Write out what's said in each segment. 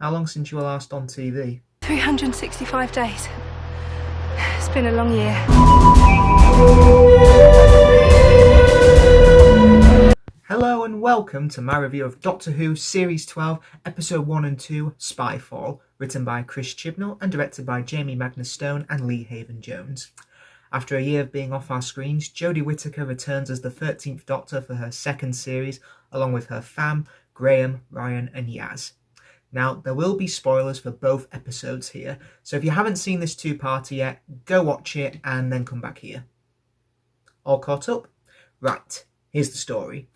How long since you were last on TV? 365 days. It's been a long year. Hello and welcome to my review of Doctor Who Series 12, Episode 1 and 2, Spyfall, written by Chris Chibnall and directed by Jamie Magnus Stone and Lee Haven-Jones. After a year of being off our screens, Jodie Whittaker returns as the 13th Doctor for her second series, along with her fam, Graham, Ryan and Yaz. Now, there will be spoilers for both episodes here, so if you haven't seen this two-parter yet, go watch it and then come back here. All caught up? Right, here's the story.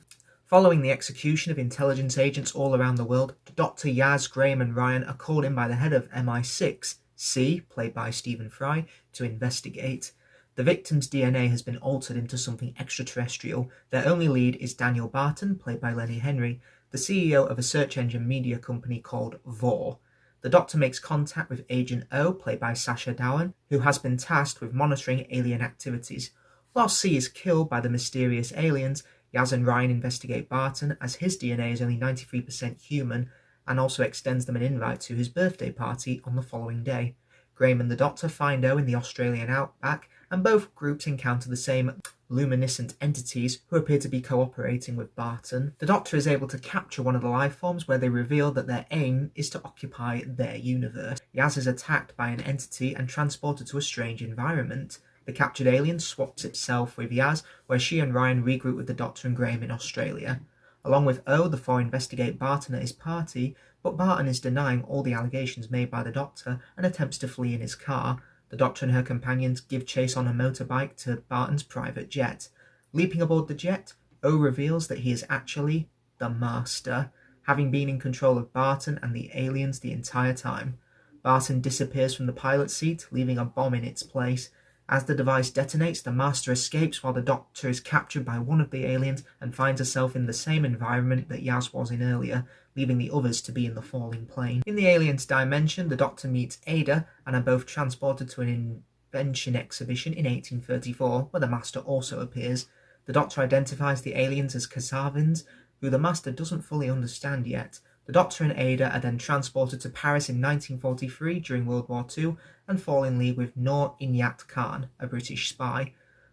Following the execution of intelligence agents all around the world, Dr. Yaz, Graham and Ryan are called in by the head of MI6, C, played by Stephen Fry, to investigate. The victim's DNA has been altered into something extraterrestrial. Their only lead is Daniel Barton, played by Lenny Henry, the CEO of a search engine media company called Vor. The Doctor makes contact with Agent O, played by Sacha Dhawan, who has been tasked with monitoring alien activities. While C is killed by the mysterious aliens, Yaz and Ryan investigate Barton, as his DNA is only 93% human, and also extends them an invite to his birthday party on the following day. Graham and the Doctor find O in the Australian outback, and both groups encounter the same luminescent entities who appear to be cooperating with Barton. The Doctor is able to capture one of the life forms, where they reveal that their aim is to occupy their universe. Yaz is attacked by an entity and transported to a strange environment. The captured alien swaps itself with Yaz, where she and Ryan regroup with the Doctor and Graham in Australia. Along with O, the four investigate Barton at his party, but Barton is denying all the allegations made by the Doctor and attempts to flee in his car. The Doctor and her companions give chase on a motorbike to Barton's private jet. Leaping aboard the jet, O reveals that he is actually the Master, having been in control of Barton and the aliens the entire time. Barton disappears from the pilot's seat, leaving a bomb in its place. As the device detonates, the Master escapes while the Doctor is captured by one of the aliens and finds herself in the same environment that Yaz was in earlier, leaving the others to be in the falling plane. In the aliens' dimension, the Doctor meets Ada and are both transported to an invention exhibition in 1834, where the Master also appears. The Doctor identifies the aliens as Khazarians, who the Master doesn't fully understand yet. The Doctor and Ada are then transported to Paris in 1943 during World War II and fall in league with Noor Inayat Khan, a British spy.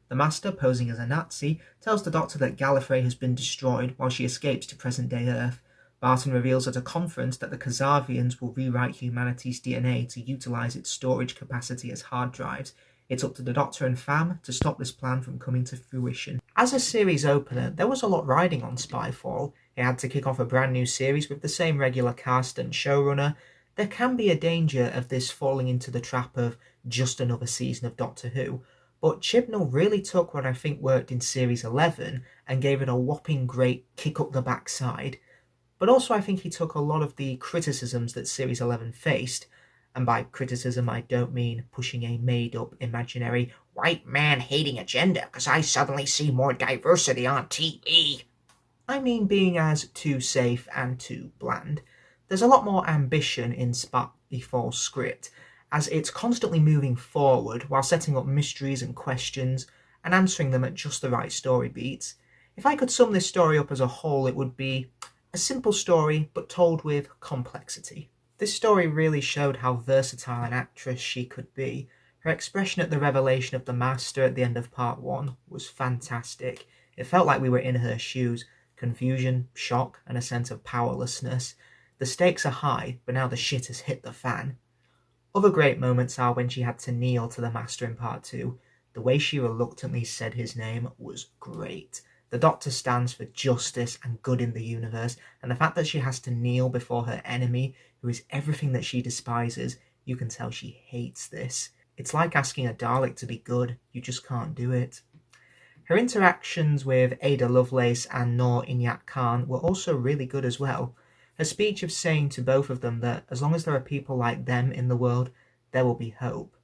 The Master, posing as a Nazi, tells the Doctor that Gallifrey has been destroyed while she escapes to present-day Earth. Barton reveals at a conference that the Khazarians will rewrite humanity's DNA to utilise its storage capacity as hard drives. It's up to the Doctor and fam to stop this plan from coming to fruition. As a series opener, there was a lot riding on Spyfall. It had to kick off a brand new series with the same regular cast and showrunner. There can be a danger of this falling into the trap of just another season of Doctor Who, but Chibnall really took what I think worked in Series 11 and gave it a whopping great kick up the backside. But also I think he took a lot of the criticisms that Series 11 faced, and by criticism I don't mean pushing a made-up imaginary white man hating agenda because I suddenly see more diversity on TV. I mean being as too safe and too bland. There's a lot more ambition in Spyfall's script, as it's constantly moving forward while setting up mysteries and questions and answering them at just the right story beats. If I could sum this story up as a whole, it would be a simple story but told with complexity. This story really showed how versatile an actress she could be. Her expression at the revelation of the Master at the end of part 1 was fantastic. It felt like we were in her shoes. Confusion, shock, and a sense of powerlessness. The stakes are high, but now the shit has hit the fan. Other great moments are when she had to kneel to the Master in part 2. The way she reluctantly said his name was great. The Doctor stands for justice and good in the universe, and the fact that she has to kneel before her enemy, who is everything that she despises, you can tell she hates this. It's like asking a Dalek to be good, you just can't do it. Her interactions with Ada Lovelace and Noor Inayat Khan were also really good as well. Her speech of saying to both of them that as long as there are people like them in the world, there will be hope.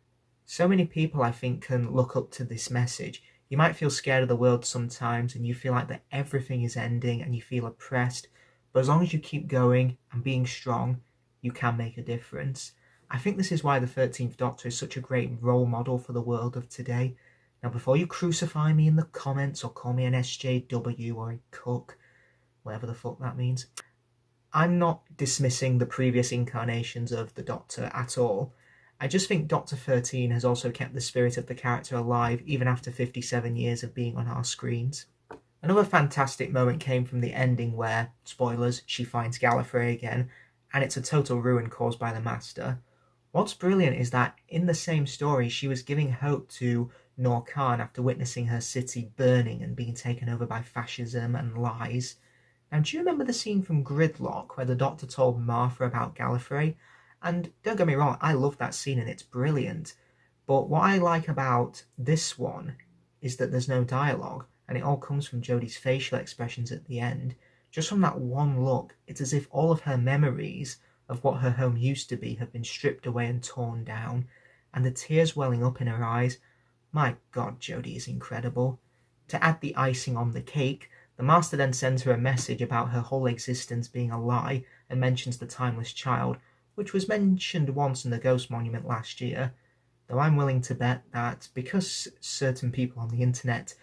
So many people, I think, can look up to this message. You might feel scared of the world sometimes and you feel like that everything is ending and you feel oppressed, but as long as you keep going and being strong, you can make a difference. I think this is why the 13th Doctor is such a great role model for the world of today. Now, before you crucify me in the comments or call me an SJW or a cook, whatever the fuck that means, I'm not dismissing the previous incarnations of the Doctor at all. I just think Doctor 13 has also kept the spirit of the character alive even after 57 years of being on our screens. Another fantastic moment came from the ending where, spoilers, she finds Gallifrey again, and it's a total ruin caused by the Master. What's brilliant is that in the same story, she was giving hope to Noor Khan after witnessing her city burning and being taken over by fascism and lies. Now, do you remember the scene from Gridlock where the Doctor told Martha about Gallifrey? And don't get me wrong, I love that scene and it's brilliant. But what I like about this one is that there's no dialogue, and it all comes from Jodie's facial expressions at the end. Just from that one look, it's as if all of her memories of what her home used to be have been stripped away and torn down, and the tears welling up in her eyes. My God, Jodie is incredible. To add the icing on the cake, the Master then sends her a message about her whole existence being a lie and mentions the timeless child, which was mentioned once in the Ghost Monument last year, though I'm willing to bet that because certain people on the internet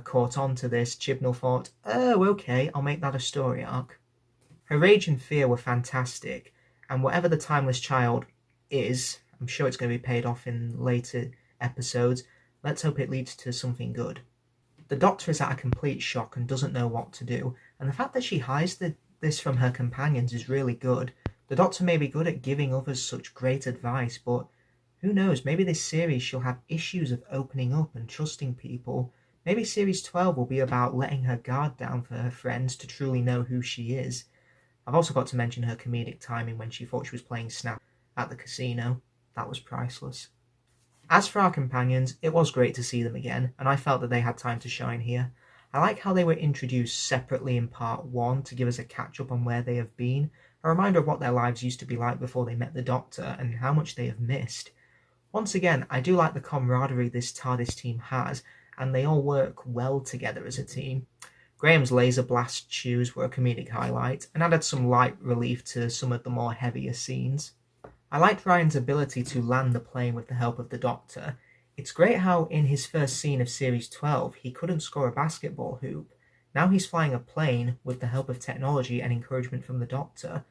caught on to this, Chibnall thought, oh, okay, I'll make that a story arc. Her rage and fear were fantastic, and whatever the timeless child is, I'm sure it's going to be paid off in later episodes. Let's hope it leads to something good. The Doctor is at a complete shock and doesn't know what to do, and the fact that she hides this from her companions is really good. The Doctor may be good at giving others such great advice, but who knows, maybe this series she'll have issues of opening up and trusting people. Maybe Series 12 will be about letting her guard down for her friends to truly know who she is. I've also got to mention her comedic timing when she thought she was playing Snap at the casino. That was priceless. As for our companions, it was great to see them again, and I felt that they had time to shine here. I like how they were introduced separately in part 1 to give us a catch-up on where they have been, a reminder of what their lives used to be like before they met the Doctor, and how much they have missed. Once again, I do like the camaraderie this TARDIS team has, and they all work well together as a team. Graham's laser blast shoes were a comedic highlight, and added some light relief to some of the more heavier scenes. I liked Ryan's ability to land the plane with the help of the Doctor. It's great how in his first scene of Series 12 he couldn't score a basketball hoop. Now he's flying a plane with the help of technology and encouragement from the Doctor.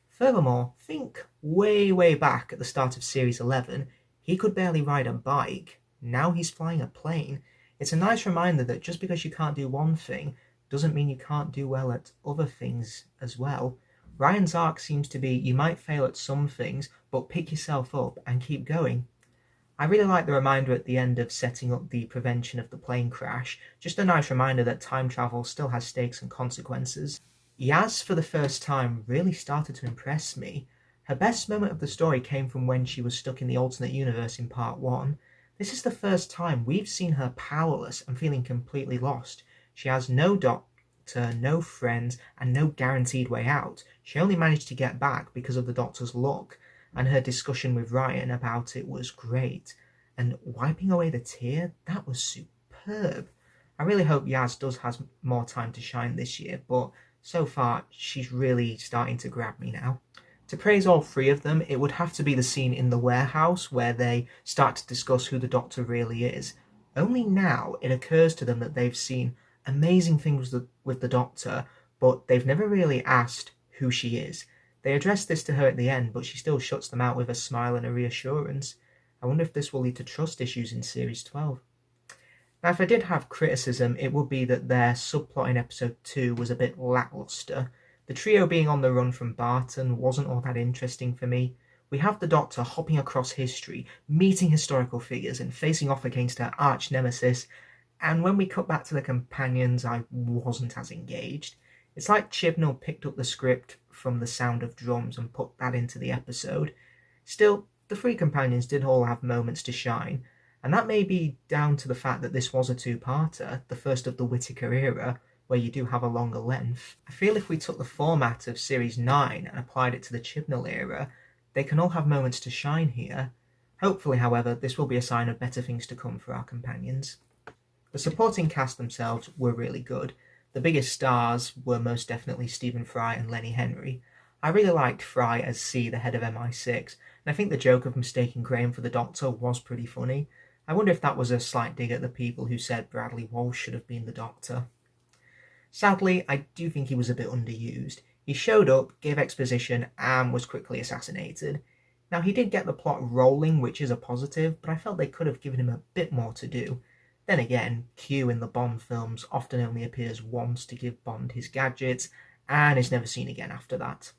Furthermore, think way back at the start of Series 11, he could barely ride a bike. Now he's flying a plane. It's a nice reminder that just because you can't do one thing doesn't mean you can't do well at other things as well. Ryan's arc seems to be you might fail at some things, but pick yourself up and keep going. I really like the reminder at the end of setting up the prevention of the plane crash, just a nice reminder that time travel still has stakes and consequences. Yaz, for the first time, really started to impress me. Her best moment of the story came from when she was stuck in the alternate universe in part 1. This is the first time we've seen her powerless and feeling completely lost. She has no Doctor, no friends, and no guaranteed way out. She only managed to get back because of the Doctor's luck, and her discussion with Ryan about it was great. And wiping away the tear, that was superb. I really hope Yaz does have more time to shine this year, but so far she's really starting to grab me now. To praise all three of them, it would have to be the scene in the warehouse where they start to discuss who the Doctor really is. Only now it occurs to them that they've seen amazing things with the Doctor, but they've never really asked who she is. They address this to her at the end, but she still shuts them out with a smile and a reassurance. I wonder if this will lead to trust issues in Series 12. Now, if I did have criticism, it would be that their subplot in Episode 2 was a bit lacklustre. The trio being on the run from Barton wasn't all that interesting for me. We have the Doctor hopping across history, meeting historical figures and facing off against her arch-nemesis, and when we cut back to the companions, I wasn't as engaged. It's like Chibnall picked up the script from The Sound of Drums and put that into the episode. Still, the three companions did all have moments to shine, and that may be down to the fact that this was a two-parter, the first of the Whittaker era, where you do have a longer length. I feel if we took the format of Series 9 and applied it to the Chibnall era, they can all have moments to shine here. Hopefully, however, this will be a sign of better things to come for our companions. The supporting cast themselves were really good. The biggest stars were most definitely Stephen Fry and Lenny Henry. I really liked Fry as C, the head of MI6, and I think the joke of mistaking Graham for the Doctor was pretty funny. I wonder if that was a slight dig at the people who said Bradley Walsh should have been the Doctor. Sadly, I do think he was a bit underused. He showed up, gave exposition, and was quickly assassinated. Now, he did get the plot rolling, which is a positive, but I felt they could have given him a bit more to do. Then again, Q in the Bond films often only appears once to give Bond his gadgets, and is never seen again after that.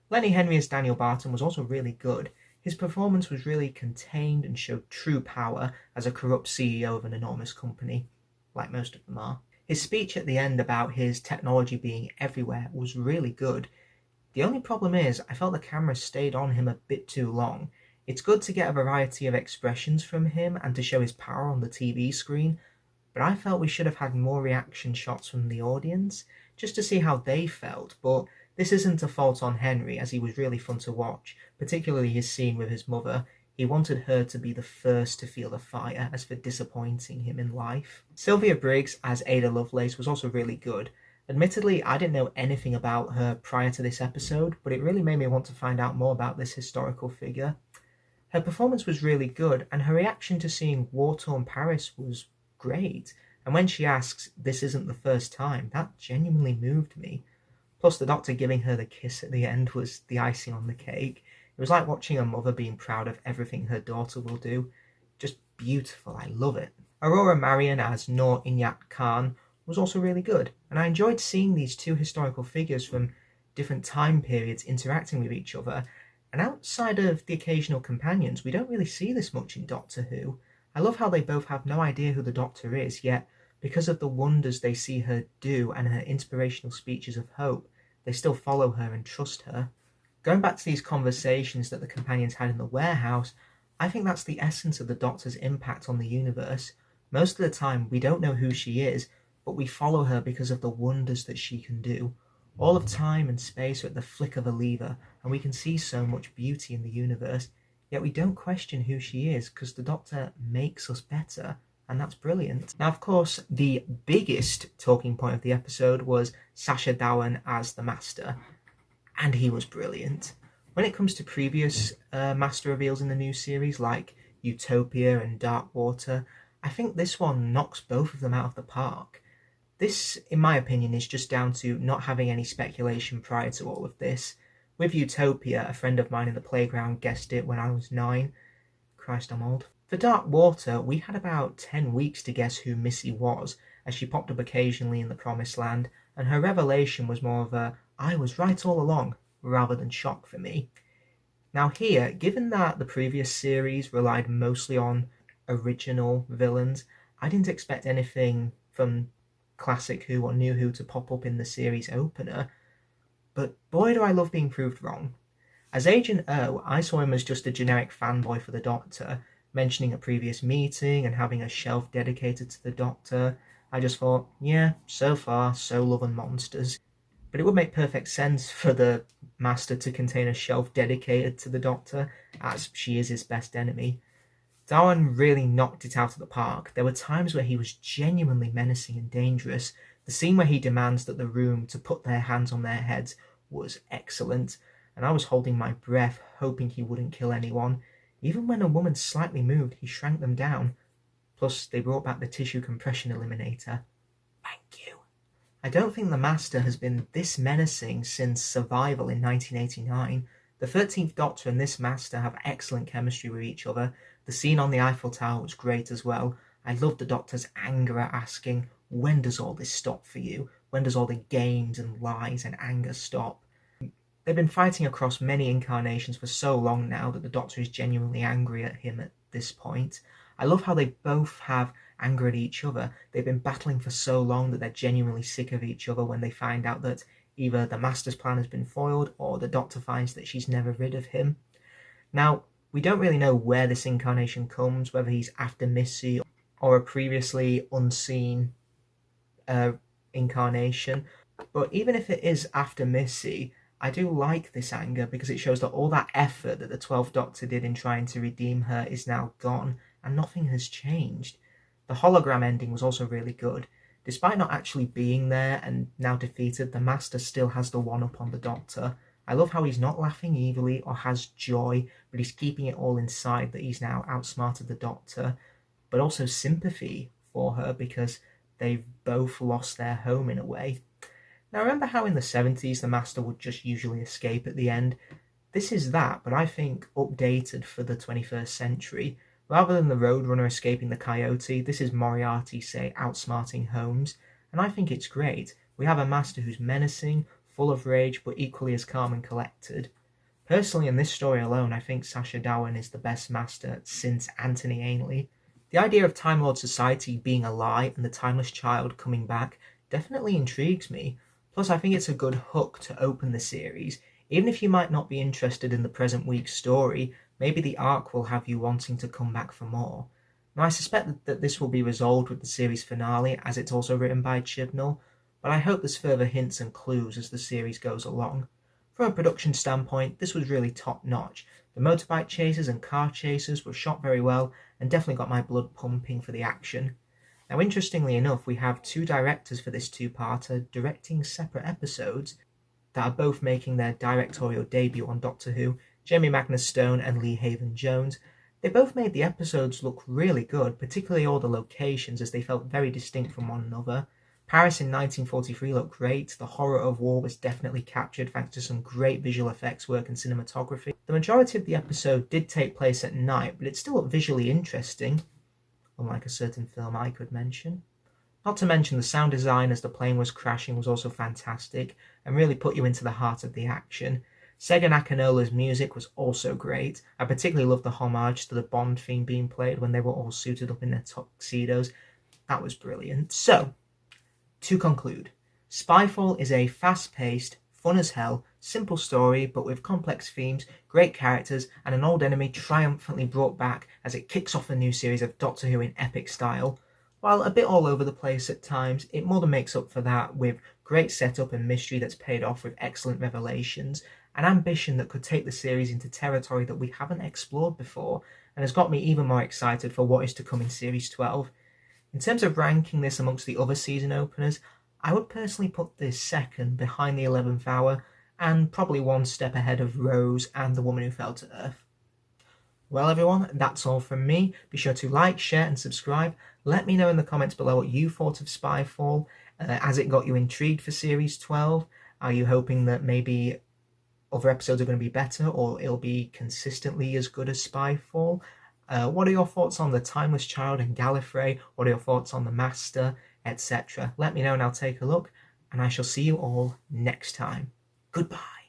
Lenny Henry as Daniel Barton was also really good. His performance was really contained and showed true power as a corrupt CEO of an enormous company, like most of them are. His speech at the end about his technology being everywhere was really good. The only problem is, I felt the camera stayed on him a bit too long. It's good to get a variety of expressions from him and to show his power on the TV screen, but I felt we should have had more reaction shots from the audience, just to see how they felt. But this isn't a fault on Henry, as he was really fun to watch, particularly his scene with his mother. He wanted her to be the first to feel the fire, as for disappointing him in life. Sylvia Briggs as Ada Lovelace was also really good. Admittedly, I didn't know anything about her prior to this episode, but it really made me want to find out more about this historical figure. Her performance was really good, and her reaction to seeing war-torn Paris was great. And when she asks, "This isn't the first time," that genuinely moved me. Plus, the Doctor giving her the kiss at the end was the icing on the cake. It was like watching a mother being proud of everything her daughter will do. Just beautiful, I love it. Aurora Marion as Noor Inayat Khan was also really good, and I enjoyed seeing these two historical figures from different time periods interacting with each other. And outside of the occasional companions, we don't really see this much in Doctor Who. I love how they both have no idea who the Doctor is, yet because of the wonders they see her do and her inspirational speeches of hope, they still follow her and trust her. Going back to these conversations that the companions had in the warehouse, I think that's the essence of the Doctor's impact on the universe. Most of the time, we don't know who she is, but we follow her because of the wonders that she can do. All of time and space are at the flick of a lever, and we can see so much beauty in the universe, yet we don't question who she is because the Doctor makes us better, and that's brilliant. Now, of course, the biggest talking point of the episode was Sacha Dhawan as the Master, and he was brilliant. When it comes to previous Master reveals in the new series, like Utopia and Dark Water, I think this one knocks both of them out of the park. This, in my opinion, is just down to not having any speculation prior to all of this. With Utopia, a friend of mine in the playground guessed it when I was 9. Christ, I'm old. For Dark Water, we had about 10 weeks to guess who Missy was, as she popped up occasionally in the Promised Land, and her revelation was more of a "I was right all along," rather than shock for me. Now here, given that the previous series relied mostly on original villains, I didn't expect anything from Classic Who or New Who to pop up in the series opener, but boy do I love being proved wrong. As Agent O, I saw him as just a generic fanboy for the Doctor, mentioning a previous meeting and having a shelf dedicated to the Doctor. I just thought, yeah, so far, so love and monsters. But it would make perfect sense for the Master to contain a shelf dedicated to the Doctor, as she is his best enemy. Dhawan really knocked it out of the park. There were times where he was genuinely menacing and dangerous. The scene where he demands that the room to put their hands on their heads was excellent, and I was holding my breath, hoping he wouldn't kill anyone. Even when a woman slightly moved, he shrank them down. Plus, they brought back the tissue compression eliminator. Thank you. I don't think the Master has been this menacing since Survival in 1989. The 13th Doctor and this Master have excellent chemistry with each other. The scene on the Eiffel Tower was great as well. I loved the Doctor's anger at asking, "When does all this stop for you? When does all the games and lies and anger stop?" They've been fighting across many incarnations for so long now that the Doctor is genuinely angry at him at this point. I love how they both have anger at each other. They've been battling for so long that they're genuinely sick of each other when they find out that either the Master's plan has been foiled or the Doctor finds that she's never rid of him. Now, we don't really know where this incarnation comes, whether he's after Missy or a previously unseen incarnation. But even if it is after Missy, I do like this anger because it shows that all that effort that the 12th Doctor did in trying to redeem her is now gone and nothing has changed. The hologram ending was also really good. Despite not actually being there and now defeated, the Master still has the one-up on the Doctor. I love how he's not laughing evilly or has joy, but he's keeping it all inside that he's now outsmarted the Doctor, but also sympathy for her because they've both lost their home in a way. Now remember how in the 70s the Master would just usually escape at the end? This is that, but I think updated for the 21st century. Rather than the Roadrunner escaping the Coyote, this is Moriarty, say, outsmarting Holmes, and I think it's great. We have a Master who's menacing, full of rage, but equally as calm and collected. Personally, in this story alone, I think Sacha Dhawan is the best Master since Anthony Ainley. The idea of Time Lord society being a lie and the Timeless Child coming back definitely intrigues me. Plus, I think it's a good hook to open the series. Even if you might not be interested in the present week's story, maybe the arc will have you wanting to come back for more. Now, I suspect that this will be resolved with the series finale, as it's also written by Chibnall, but I hope there's further hints and clues as the series goes along. From a production standpoint, this was really top-notch. The motorbike chases and car chases were shot very well, and definitely got my blood pumping for the action. Now, interestingly enough, we have two directors for this two-parter directing separate episodes that are both making their directorial debut on Doctor Who, Jamie Magnus-Stone and Lee Haven-Jones. They both made the episodes look really good, particularly all the locations, as they felt very distinct from one another. Paris in 1943 looked great. The horror of war was definitely captured thanks to some great visual effects work and cinematography. The majority of the episode did take place at night, but it still looked visually interesting, unlike a certain film I could mention. Not to mention the sound design as the plane was crashing was also fantastic and really put you into the heart of the action. Sega Nakanola's music was also great. I particularly loved the homage to the Bond theme being played when they were all suited up in their tuxedos. That was brilliant. So, to conclude, Spyfall is a fast-paced, fun as hell, simple story but with complex themes, great characters and an old enemy triumphantly brought back as it kicks off a new series of Doctor Who in epic style. While a bit all over the place at times, it more than makes up for that with great setup and mystery that's paid off with excellent revelations, an ambition that could take the series into territory that we haven't explored before, and has got me even more excited for what is to come in Series 12. In terms of ranking this amongst the other season openers, I would personally put this second behind the 11th Hour, and probably one step ahead of Rose and The Woman Who Fell to Earth. Well everyone, that's all from me. Be sure to like, share and subscribe. Let me know in the comments below what you thought of Spyfall. Has it got you intrigued for Series 12? Are you hoping that maybe other episodes are going to be better, or it'll be consistently as good as Spyfall? What are your thoughts on the Timeless Child and Gallifrey? What are your thoughts on the Master, etc.? Let me know and I'll take a look, and I shall see you all next time. Goodbye.